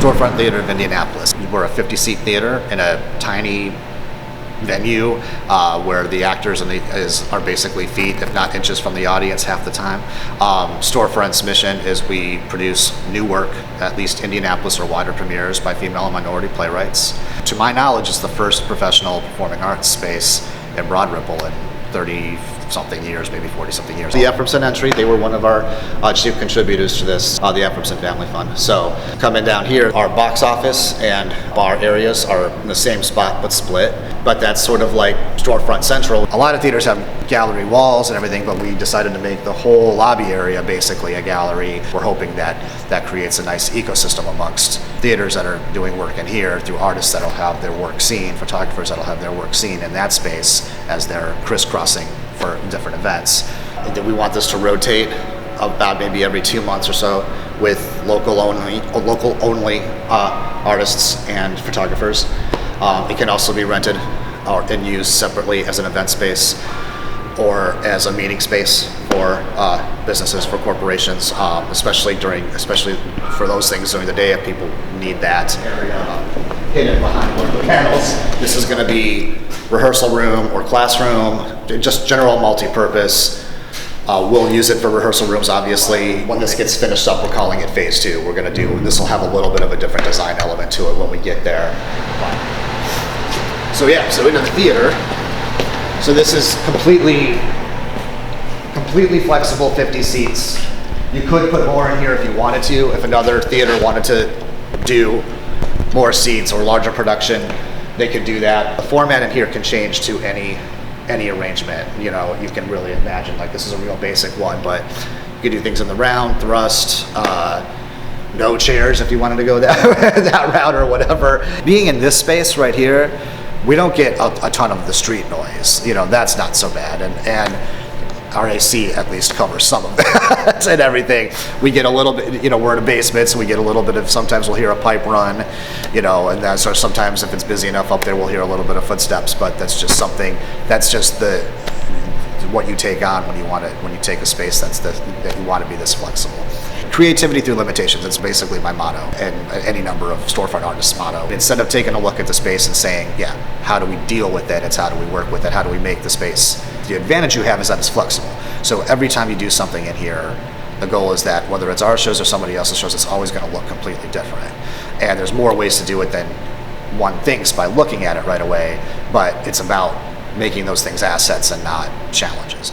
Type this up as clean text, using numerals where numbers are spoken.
Storefront Theatre of Indianapolis. We're a 50-seat theater in a tiny venue where the actors are basically feet, if not inches, from the audience half the time. Storefront's mission is we produce new work, at least Indianapolis or wider premieres, by female and minority playwrights. To my knowledge, it's the first professional performing arts space in Broad Ripple in 30-something years, maybe 40-something years. The Ephraimson entry, they were one of our chief contributors to this, the Ephraimson Family Fund. So coming down here, our box office and bar areas are in the same spot but split, but that's sort of like Storefront Central. A lot of theaters have gallery walls and everything, but we decided to make the whole lobby area basically a gallery. We're hoping that that creates a nice ecosystem amongst theaters that are doing work in here, through artists that'll have their work seen, photographers that'll have their work seen in that space as they're crisscrossing for different events. And we want this to rotate about maybe every 2 months or so with local only artists and photographers. It can also be rented and used separately as an event space or as a meeting space for businesses, for corporations, especially for those things during the day if people need that area hidden behind one of the panels. This is going to be rehearsal room or classroom, just general multi-purpose. We'll use it for rehearsal rooms, obviously. When this gets finished up, we're calling it phase 2. This will have a little bit of a different design element to it when we get there. So yeah, so into the theater. So this is completely flexible, 50 seats. You could put more in here if you wanted to. If another theater wanted to do more seats or larger production, they could do that. The format in here can change to any arrangement. You know, you can really imagine, like, this is a real basic one, but you could do things in the round, thrust, no chairs if you wanted to go that route or whatever. Being in this space right here, we don't get a ton of the street noise. You know, that's not so bad, and our AC at least covers some of that and everything. We get a little bit, you know, we're in a basement, so we get a little bit of, sometimes we'll hear a pipe run, you know, and that's, or sometimes if it's busy enough up there, we'll hear a little bit of footsteps, but that's just something, that's just what you take on when you take a space that you want to be this flexible. Creativity through limitations, it's basically my motto, and any number of storefront artists' motto. Instead of taking a look at the space and saying, yeah, how do we deal with it, it's how do we work with it, how do we make the space. The advantage you have is that it's flexible. So every time you do something in here, the goal is that whether it's our shows or somebody else's shows, it's always going to look completely different. And there's more ways to do it than one thinks by looking at it right away, but it's about making those things assets and not challenges.